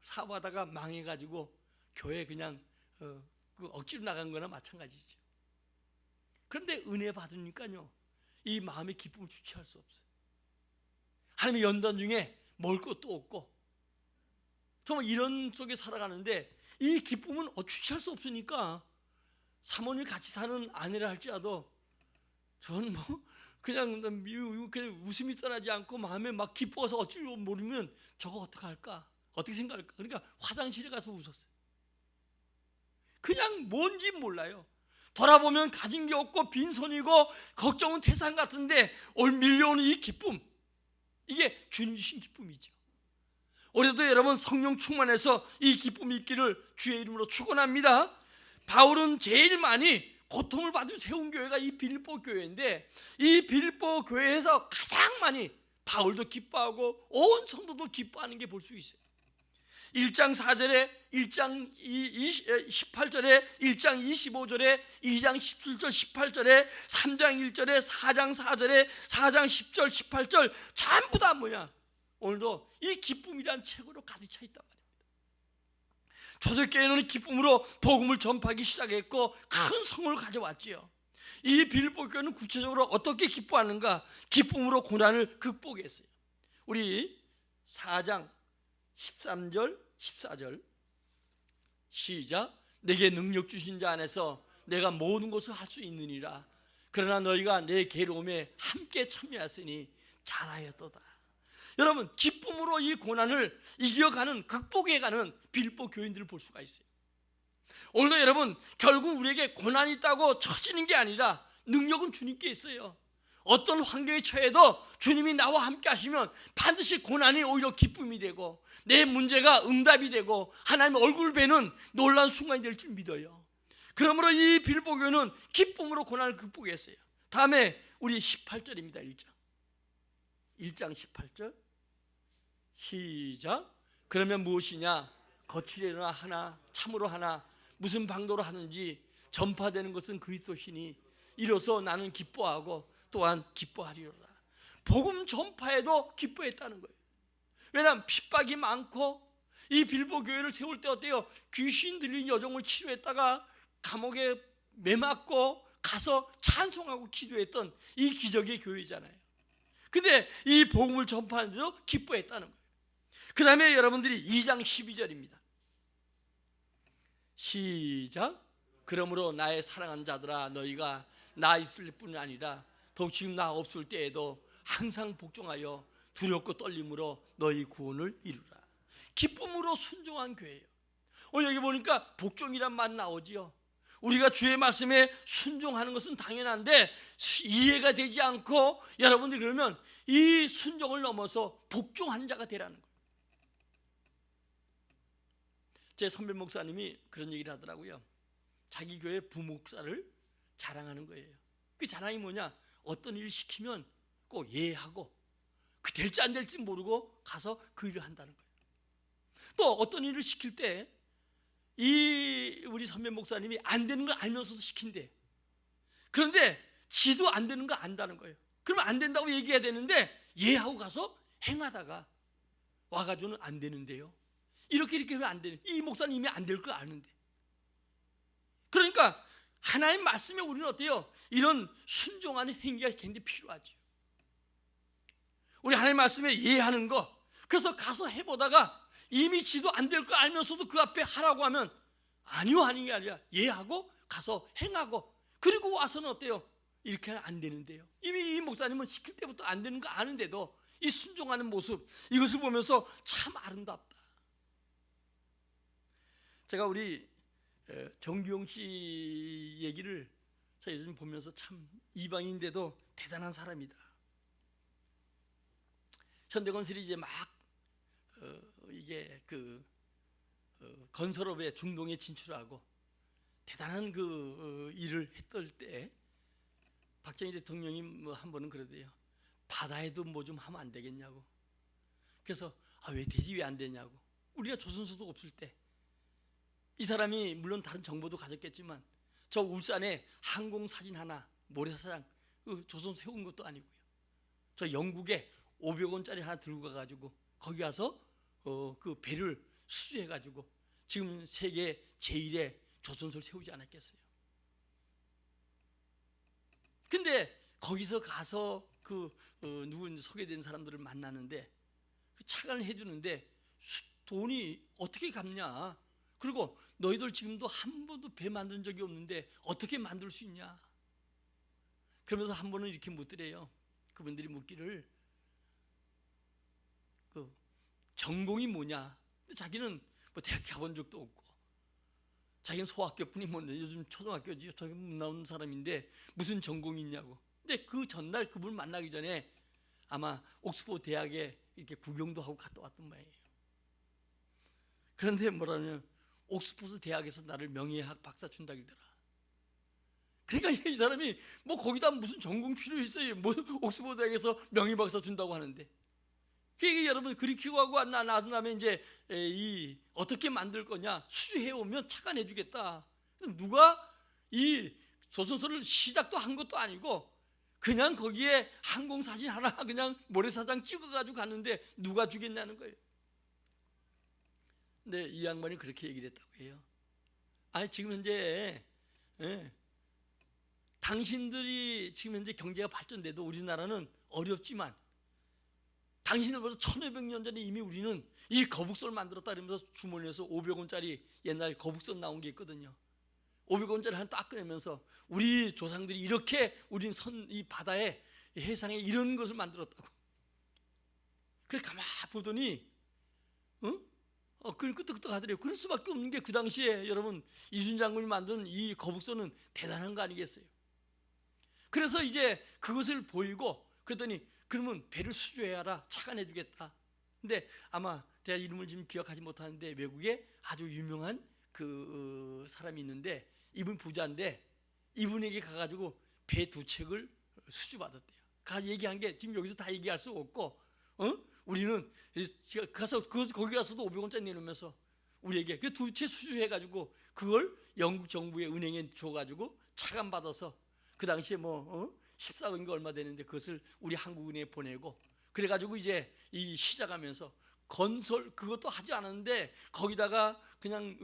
사업하다가 망해가지고 교회 그냥 억지로 나간 거나 마찬가지죠. 그런데 은혜 받으니까요, 이 마음의 기쁨을 주체할 수 없어요. 하나님의 연단 중에 먹을 것도 없고 정말 이런 속에 살아가는데 이 기쁨은 주체할 수 없으니까 사모님 같이 사는 아내라 할지라도 저는 그냥 웃음이 떠나지 않고 마음에 막 기뻐서 어찌 모르면 저거 어떡할까? 어떻게 생각할까? 그러니까 화장실에 가서 웃었어요. 그냥 뭔지 몰라요. 돌아보면 가진 게 없고 빈손이고 걱정은 태산 같은데 밀려오는 이 기쁨, 이게 주님 주신 기쁨이죠. 올해도 여러분 성령 충만해서 이 기쁨이 있기를 주의 이름으로 축원합니다. 바울은 제일 많이 고통을 받은 세운 교회가 이 빌립보 교회인데 이 빌립보 교회에서 가장 많이 바울도 기뻐하고 온 성도도 기뻐하는 게 볼 수 있어요. 1장 4절에 1장 18절에 1장 25절에 2장 17절 18절에 3장 1절에 4장 4절에 4장 10절 18절 전부 다 뭐냐? 오늘도 이 기쁨이란 책으로 가득 차 있단 말입니다. 초대교회는 기쁨으로 복음을 전파하기 시작했고 큰 성을 가져왔지요. 이 빌립보 교회는 구체적으로 어떻게 기뻐하는가? 기쁨으로 고난을 극복했어요. 우리 4장 13절 14절 시작. 내게 능력 주신 자 안에서 내가 모든 것을 할 수 있느니라. 그러나 너희가 내 괴로움에 함께 참여하으니 잘하였도다. 여러분, 기쁨으로 이 고난을 이겨가는, 극복해가는 빌립보 교인들을 볼 수가 있어요. 오늘도 여러분, 결국 우리에게 고난이 있다고 처지는 게 아니라 능력은 주님께 있어요. 어떤 환경에 처해도 주님이 나와 함께 하시면 반드시 고난이 오히려 기쁨이 되고 내 문제가 응답이 되고 하나님의 얼굴 뵈는 놀라운 순간이 될 줄 믿어요. 그러므로 이 빌립보 교회는 기쁨으로 고난을 극복했어요. 다음에 우리 18절입니다. 1장 18절 시작. 그러면 무엇이냐? 거칠으나 하나 참으로 하나 무슨 방도로 하는지 전파되는 것은 그리스도시니 이로써 나는 기뻐하고 또한 기뻐하리로라. 복음 전파에도 기뻐했다는 거예요. 왜냐하면 핍박이 많고 이 빌립보 교회를 세울 때 어때요? 귀신 들린 여종을 치료했다가 감옥에 매맞고 가서 찬송하고 기도했던 이 기적의 교회잖아요. 근데 이 복음을 전파하는데도 기뻐했다는 거예요. 그 다음에 여러분들이 2장 12절입니다. 시작. 그러므로 나의 사랑하는 자들아 너희가 나 있을 뿐이 아니라 더욱 지금 나 없을 때에도 항상 복종하여 두렵고 떨림으로 너희 구원을 이루라. 기쁨으로 순종한 교회예요. 오늘 여기 보니까 복종이란 말 나오지요. 우리가 주의 말씀에 순종하는 것은 당연한데 이해가 되지 않고 여러분들이 그러면 이 순종을 넘어서 복종하는 자가 되라는 거예요. 제 선배 목사님이 그런 얘기를 하더라고요. 자기 교회 부목사를 자랑하는 거예요. 그 자랑이 뭐냐? 어떤 일을 시키면 꼭 예하고 그 될지 안 될지 모르고 가서 그 일을 한다는 거예요. 또 어떤 일을 시킬 때 이 우리 선배 목사님이 안 되는 걸 알면서도 시킨대. 그런데 지도 안 되는 거 안다는 거예요. 그러면 안 된다고 얘기해야 되는데 예하고 가서 행하다가 와가지고는 안 되는데요. 이렇게 하면 안 되는. 이 목사님 이미 안 될 거 아는데. 그러니까 하나님 말씀에 우리는 어때요? 이런 순종하는 행위가 굉장히 필요하죠. 우리 하나님 말씀에 이해하는 거. 그래서 가서 해보다가 이미 지도 안 될 거 알면서도 그 앞에 하라고 하면 아니요 하는 게 아니라 이해하고 가서 행하고 그리고 와서는 어때요? 이렇게 하면 안 되는데요. 이미 이 목사님은 시킬 때부터 안 되는 거 아는데도 이 순종하는 모습, 이것을 보면서 참 아름답다. 제가 우리 정규영 씨 얘기를 제가 요즘 보면서 참 이방인인데도 대단한 사람이다. 현대건설이 이제 막 이게 건설업에 중동에 진출하고 대단한 일을 했던 때 박정희 대통령이 한 번은 그러대요. 바다에도 뭐 좀 하면 안 되겠냐고. 그래서 왜 되지, 왜 안 되냐고. 우리가 조선소속 없을 때 이 사람이 물론 다른 정보도 가졌겠지만 저 울산에 항공사진 하나, 모래사장 조선 세운 것도 아니고요. 저 영국에 500원짜리 하나 들고 가가지고 거기 가서 그 배를 수주해가지고 지금 세계 제1의 조선소를 세우지 않았겠어요. 근데 거기서 가서 누구 소개된 사람들을 만나는데 차관을 해주는데 돈이 어떻게 갚냐. 그리고 너희들 지금도 한 번도 배 만든 적이 없는데 어떻게 만들 수 있냐. 그러면서 한 번은 이렇게 묻더래요. 그분들이 묻기를 전공이 뭐냐. 근데 자기는 뭐 대학 가본 적도 없고 자기는 소학교뿐이 뭔데 요즘 초등학교지 저기 못 나오는 사람인데 무슨 전공이 있냐고. 근데 그 전날 그분을 만나기 전에 아마 옥스퍼드 대학에 이렇게 구경도 하고 갔다 왔던 모양이에요. 그런데 뭐라면 옥스퍼드 대학에서 나를 명예학 박사 준다 그러더라. 그러니까 이 사람이 뭐 거기다 무슨 전공 필요 있어요. 뭐 옥스퍼드 대학에서 명예 박사 준다고 하는데. 그게 여러분 그렇게 하고 나도 나면 이제 어떻게 만들 거냐. 수주해 오면 착안해 주겠다. 누가 이 조선소를 시작도 한 것도 아니고 그냥 거기에 항공사진 하나 그냥 모래사장 찍어가지고 갔는데 누가 주겠냐는 거예요. 근데 이 양반이 그렇게 얘기를 했다고 해요. 아니 지금 현재 당신들이 지금 현재 경제가 발전돼도 우리나라는 어렵지만 당신들보다 1500년 전에 이미 우리는 이 거북선을 만들었다 그러면서 주머니에서 500원짜리 옛날 거북선 나온 게 있거든요. 500원짜리 하나 딱 꺼내면서 우리 조상들이 이렇게 우린 이 바다에 해상에 이런 것을 만들었다고. 그래서 가만 보더니 그걸 끄떡끄떡 하더래요. 그럴 수밖에 없는 게 그 당시에 여러분 이순 장군이 만든 이 거북선은 대단한 거 아니겠어요? 그래서 이제 그것을 보이고 그랬더니 그러면 배를 수주해야라 착안해 주겠다. 근데 아마 제가 이름을 지금 기억하지 못하는데 외국에 아주 유명한 사람이 있는데 이분 부자인데 이분에게 가가지고 배 2척을 수주받았대요. 얘기한 게 지금 여기서 다 얘기할 수 없고 우리는 거기 가서도 500원짜리 내놓으면서 우리에게 그 2채 수주해가지고 그걸 영국 정부의 은행에 줘가지고 차감받아서 그 당시에 14억인가 얼마 되는데 그것을 우리 한국은행에 보내고 그래가지고 이제 이 시작하면서 건설 그것도 하지 않았는데 거기다가 그냥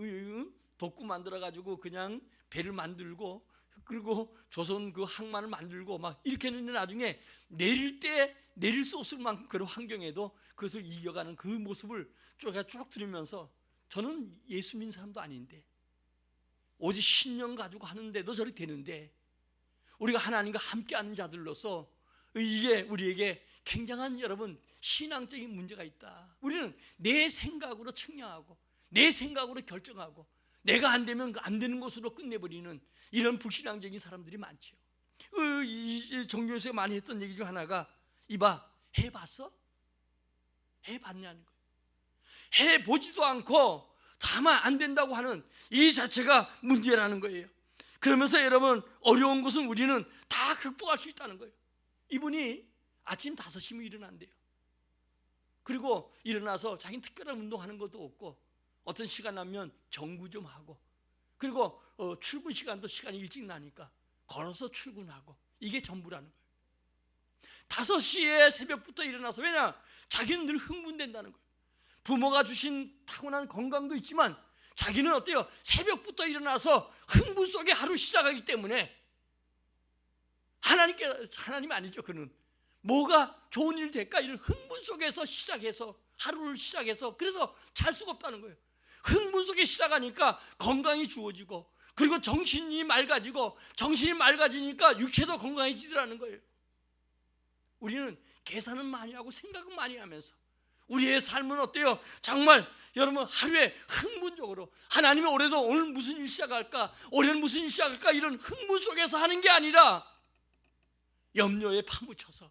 돛구 만들어가지고 그냥 배를 만들고 그리고 조선 그 항만을 만들고 막 이렇게 했는데 나중에 내릴 때 내릴 수 없을 만큼 그런 환경에도 그것을 이겨가는 그 모습을 쭉 들으면서 저는 예수 믿는 사람도 아닌데 오직 신령 가지고 하는데도 저렇게 되는데 우리가 하나님과 함께하는 자들로서 이게 우리에게 굉장한 여러분 신앙적인 문제가 있다. 우리는 내 생각으로 측량하고 내 생각으로 결정하고 내가 안 되면 안 되는 것으로 끝내버리는 이런 불신앙적인 사람들이 많죠. 정교수가 많이 했던 얘기 중 하나가 이봐 해봤어? 해봤냐는 거예요. 해보지도 않고 다만 안 된다고 하는 이 자체가 문제라는 거예요. 그러면서 여러분 어려운 것은 우리는 다 극복할 수 있다는 거예요. 이분이 아침 5시면 일어난대요. 그리고 일어나서 자기는 특별한 운동하는 것도 없고 어떤 시간 나면 정구 좀 하고 그리고 출근 시간도 시간이 일찍 나니까 걸어서 출근하고 이게 전부라는 거예요. 5시에 새벽부터 일어나서 왜냐? 자기는 늘 흥분된다는 거예요. 부모가 주신 타고난 건강도 있지만 자기는 어때요? 새벽부터 일어나서 흥분 속에 하루 시작하기 때문에 하나님 아니죠. 그는 뭐가 좋은 일 될까? 이런 흥분 속에서 시작해서 하루를 시작해서 그래서 잘 수가 없다는 거예요. 흥분 속에 시작하니까 건강이 주어지고 그리고 정신이 맑아지니까 육체도 건강해지더라는 거예요. 우리는 계산은 많이 하고 생각은 많이 하면서 우리의 삶은 어때요? 정말 여러분 하루에 흥분적으로 하나님이 올해도 오늘 무슨 일 시작할까? 올해는 무슨 일 시작할까? 이런 흥분 속에서 하는 게 아니라 염려에 파묻혀서,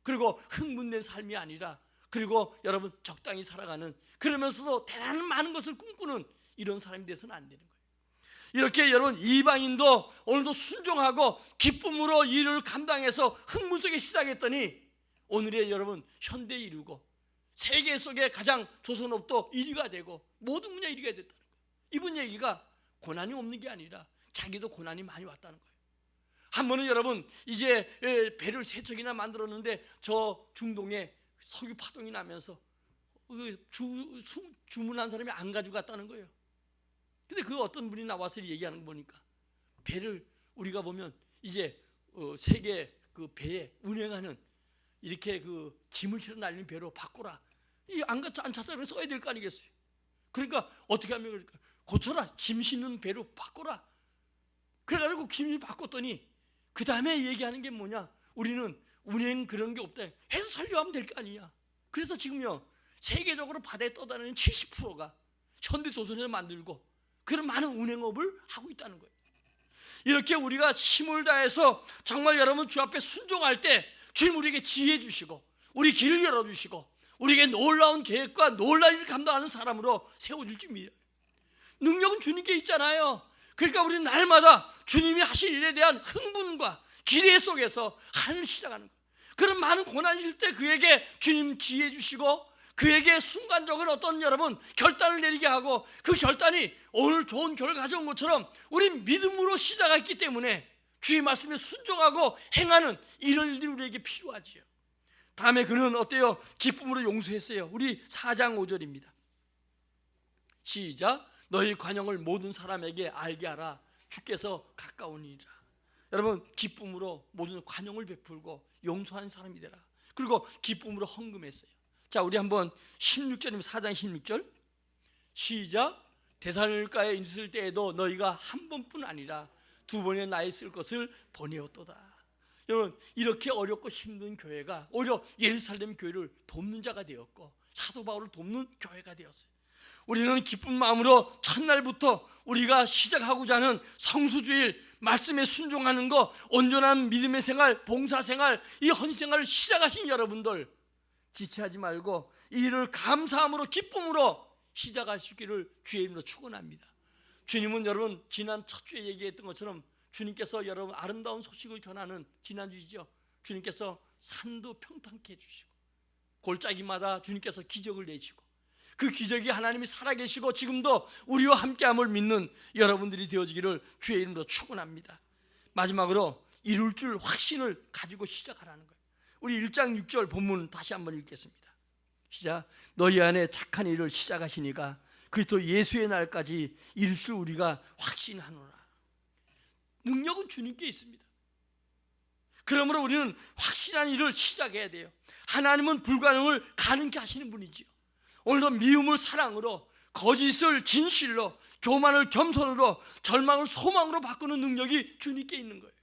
그리고 흥분된 삶이 아니라, 그리고 여러분 적당히 살아가는, 그러면서도 대단한 많은 것을 꿈꾸는 이런 사람이 돼서는 안 되는 거예요. 이렇게 여러분 이방인도 오늘도 순종하고 기쁨으로 일을 감당해서 흥분 속에 시작했더니 오늘의 여러분 현대에 이르고 세계 속에 가장 조선업도 1위가 되고 모든 분야 1위가 됐다는 거예요. 이분 얘기가 고난이 없는 게 아니라 자기도 고난이 많이 왔다는 거예요. 한 번은 여러분 이제 배를 3척이나 만들었는데 저 중동에 석유 파동이 나면서 주문한 사람이 안 가져갔다는 거예요. 근데 그 어떤 분이 나와서 얘기하는 거 보니까 배를 우리가 보면 이제 세계 그 배에 운행하는 이렇게 그 짐을 실어 날리는 배로 바꾸라. 안 찾아서 써야 될 거 아니겠어요. 그러니까 어떻게 하면 그럴까? 고쳐라. 짐 싣는 배로 바꾸라. 그래가지고 짐을 바꿨더니 그 다음에 얘기하는 게 뭐냐? 우리는 운행 그런 게 없다 해서 살려하면 될 거 아니냐. 그래서 지금요 세계적으로 바다에 떠다니는 70%가 현대조선에서 만들고 그런 많은 운행업을 하고 있다는 거예요. 이렇게 우리가 힘을 다해서 정말 여러분 주 앞에 순종할 때 주님 우리에게 지혜 주시고 우리 길을 열어주시고 우리에게 놀라운 계획과 놀라운 일을 감당하는 사람으로 세워줄 줄입니다. 능력은 주님께 있잖아요. 그러니까 우리는 날마다 주님이 하실 일에 대한 흥분과 기대 속에서 하늘을 시작하는 거예요. 그런 많은 고난이 있을 때 그에게 주님 지혜 주시고 그에게 순간적인 어떤 여러분 결단을 내리게 하고 그 결단이 오늘 좋은 결과 가져온 것처럼 우리 믿음으로 시작했기 때문에 주의 말씀에 순종하고 행하는 이런 일들이 우리에게 필요하지요. 다음에 그는 어때요? 기쁨으로 용서했어요. 우리 4장 5절입니다. 시작. 너희 관용을 모든 사람에게 알게 하라. 주께서 가까우니라. 여러분 기쁨으로 모든 관용을 베풀고 용서하는 사람이 되라. 그리고 기쁨으로 헌금했어요. 자, 우리 한번 16절이면 4장 16절 시작. 데살로니가에 있을 때에도 너희가 한 번뿐 아니라 2번의 나에 쓸 것을 보내었도다. 여러분 이렇게 어렵고 힘든 교회가 오히려 예루살렘 교회를 돕는 자가 되었고 사도 바울을 돕는 교회가 되었어요. 우리는 기쁜 마음으로 첫날부터 우리가 시작하고자 하는 성수주일 말씀에 순종하는 거, 온전한 믿음의 생활, 봉사생활, 이 헌생활을 시작하신 여러분들 지체하지 말고 이 일을 감사함으로 기쁨으로 시작할 수 있기를 주의 이름으로 축원합니다. 주님은 여러분 지난 첫 주에 얘기했던 것처럼 주님께서 여러분 아름다운 소식을 전하는 지난주이죠. 주님께서 산도 평탄케 해주시고 골짜기마다 주님께서 기적을 내시고 그 기적이 하나님이 살아계시고 지금도 우리와 함께함을 믿는 여러분들이 되어지기를 주의 이름으로 축원합니다. 마지막으로 이룰 줄 확신을 가지고 시작하라는 거예요. 우리 1장 6절 본문 다시 한번 읽겠습니다. 시작. 너희 안에 착한 일을 시작하시니까 그리스도 예수의 날까지 이룰 줄 우리가 확신하노라. 능력은 주님께 있습니다. 그러므로 우리는 확실한 일을 시작해야 돼요. 하나님은 불가능을 가능케 하시는 분이지요. 오늘도 미움을 사랑으로, 거짓을 진실로, 교만을 겸손으로, 절망을 소망으로 바꾸는 능력이 주님께 있는 거예요.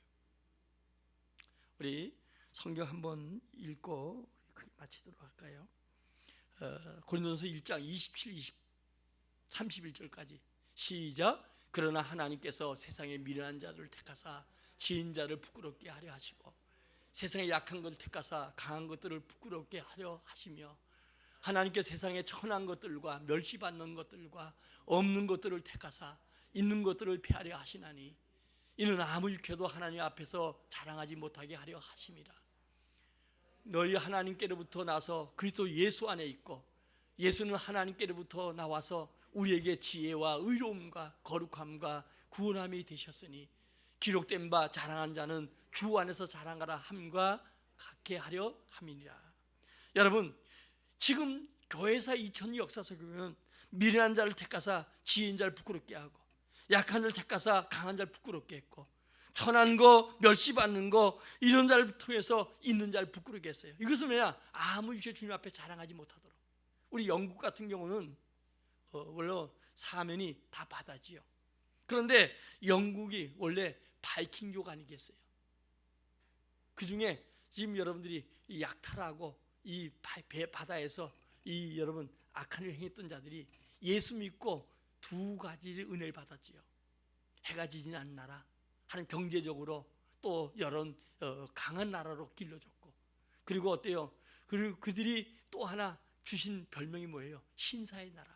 우리 성경 한번 읽고 크게 마치도록 할까요? 고린도전서 1장 27, 31절까지 시작. 그러나 하나님께서 세상에 미련한 자를 택하사 지은 자를 부끄럽게 하려 하시고 세상에 약한 것을 택하사 강한 것들을 부끄럽게 하려 하시며 하나님께 세상에 천한 것들과 멸시받는 것들과 없는 것들을 택하사 있는 것들을 폐하려 하시나니 이는 아무 육회도 하나님 앞에서 자랑하지 못하게 하려 하심이라. 너희 하나님께로부터 나서 그리스도 예수 안에 있고 예수는 하나님께로부터 나와서 우리에게 지혜와 의로움과 거룩함과 구원함이 되셨으니 기록된 바 자랑한 자는 주 안에서 자랑하라 함과 같게 하려 함이니라. 여러분 지금 교회사 2000년 역사 속에 보면 미련한 자를 택하사 지혜인 자를 부끄럽게 하고 약한 자를 택하사 강한 자를 부끄럽게 했고 천한 거 멸시받는 거 이런 자를 통해서 있는 자를 부끄럽게 했어요. 이것은 뭐야? 아무 유죄 주님 앞에 자랑하지 못하도록. 우리 영국 같은 경우는 원래 사면이 다 바다지요. 그런데 영국이 원래 바이킹족 아니겠어요? 그 중에 지금 여러분들이 이 약탈하고 이 바다에서 이 여러분 악한 일을 행했던 자들이 예수 믿고 두 가지의 은혜를 받았지요. 해가 지진 않는 나라, 하나님 경제적으로 또 여러 강한 나라로 길러줬고, 그리고 어때요? 그리고 그들이 또 하나 주신 별명이 뭐예요? 신사의 나라.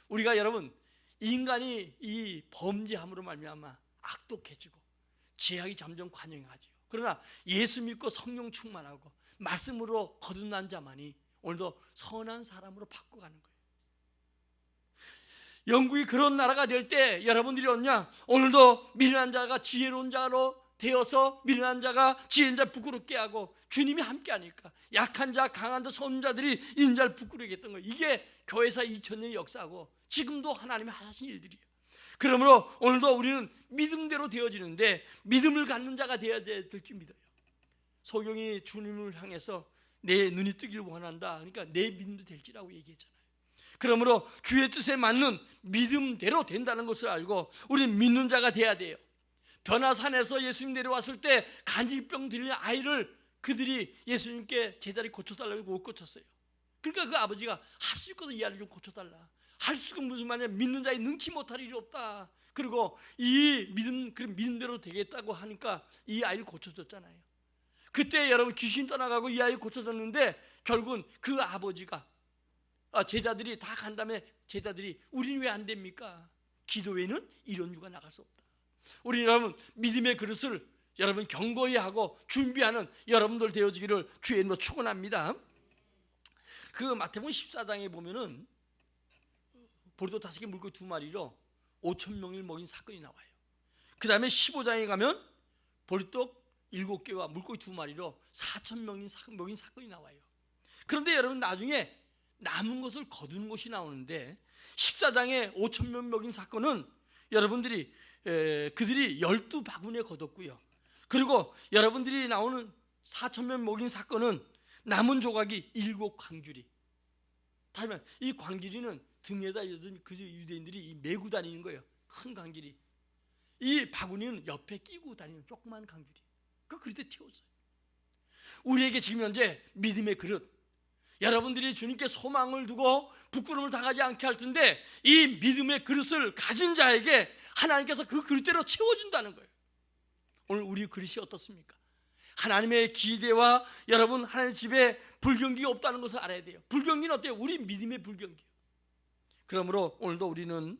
우리가 여러분 인간이 이 범죄함으로 말미암아 악독해지고 죄악이 점점 관영하죠. 그러나 예수 믿고 성령 충만하고 말씀으로 거듭난 자만이 오늘도 선한 사람으로 바꿔가는 거예요. 영국이 그런 나라가 될 때 여러분들이 어떠냐? 오늘도 미련한 자가 지혜로운 자로 되어서 미련한 자가 지혜로운 자 부끄럽게 하고 주님이 함께 하니까 약한 자 강한 자 선한 자들이 있는 자를 부끄럽게 했던 거예요. 이게 교회사 2000년의 역사고 지금도 하나님이 하신 일들이에요. 그러므로 오늘도 우리는 믿음대로 되어지는데 믿음을 갖는 자가 되어야 될 줄 믿어요. 소경이 주님을 향해서 내 눈이 뜨길 원한다. 그러니까 내 믿음도 될지라고 얘기했잖아요. 그러므로 주의 뜻에 맞는 믿음대로 된다는 것을 알고 우리는 믿는 자가 돼야 돼요. 변화산에서 예수님 내려왔을 때 간질병 들린 아이를 그들이 예수님께 제자리 고쳐달라고 못 고쳤어요. 그러니까 그 아버지가 할 수 있거든, 이 아이를 좀 고쳐달라. 할 수가 무슨 말이냐, 믿는 자의 능치 못할 일이 없다. 그리고 이 믿음, 그럼 믿음대로 되겠다고 하니까 이 아이를 고쳐줬잖아요. 그때 여러분 귀신 떠나가고 이 아이를 고쳐줬는데 결국은 그 아버지가 제자들이 다 간 다음에 제자들이 우리는 왜 안 됩니까? 기도 외에는 이런 유가 나갈 수 없다. 우리 여러분 믿음의 그릇을 여러분 경고히 하고 준비하는 여러분들 되어지기를 주의 이름으로 축원합니다. 그 마태복음 14장에 보면은 보리떡 5개 물고기 2마리로 5,000명을 먹인 사건이 나와요. 그 다음에 15장에 가면 보리떡 7개와 물고기 2마리로 4,000명이 먹인 사건이 나와요. 그런데 여러분 나중에 남은 것을 거두는 것이 나오는데 14장에 5,000명 먹인 사건은 여러분들이 그들이 12바구니에 거뒀고요. 그리고 여러분들이 나오는 4,000명 먹인 사건은 남은 조각이 7광주리. 다만 이 광주리는 등에다 그 유대인들이 메고 다니는 거예요. 큰 광주리. 이 바구니는 옆에 끼고 다니는 조그만 광주리. 그 그릇에 태웠어요. 우리에게 지금 현재 믿음의 그릇, 여러분들이 주님께 소망을 두고 부끄러움을 당하지 않게 할 텐데 이 믿음의 그릇을 가진 자에게 하나님께서 그 그릇대로 채워준다는 거예요. 오늘 우리 그릇이 어떻습니까? 하나님의 기대와 여러분 하나님 집에 불경기가 없다는 것을 알아야 돼요. 불경기는 어때요? 우리 믿음의 불경기예요. 그러므로 오늘도 우리는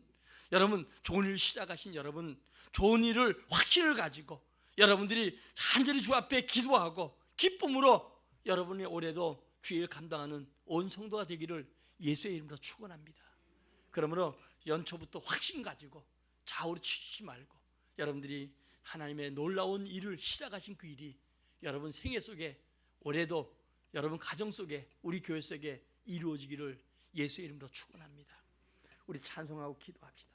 여러분 좋은 일 시작하신 여러분 좋은 일을 확신을 가지고 여러분들이 간절히 주 앞에 기도하고 기쁨으로 여러분이 올해도 주의 일 감당하는 온 성도가 되기를 예수의 이름으로 축원합니다. 그러므로 연초부터 확신 가지고 좌우로 치지 말고 여러분들이 하나님의 놀라운 일을 시작하신 그 일이 여러분 생애 속에 올해도 여러분 가정 속에 우리 교회 속에 이루어지기를 예수의 이름으로 축원합니다. 우리 찬송하고 기도합시다.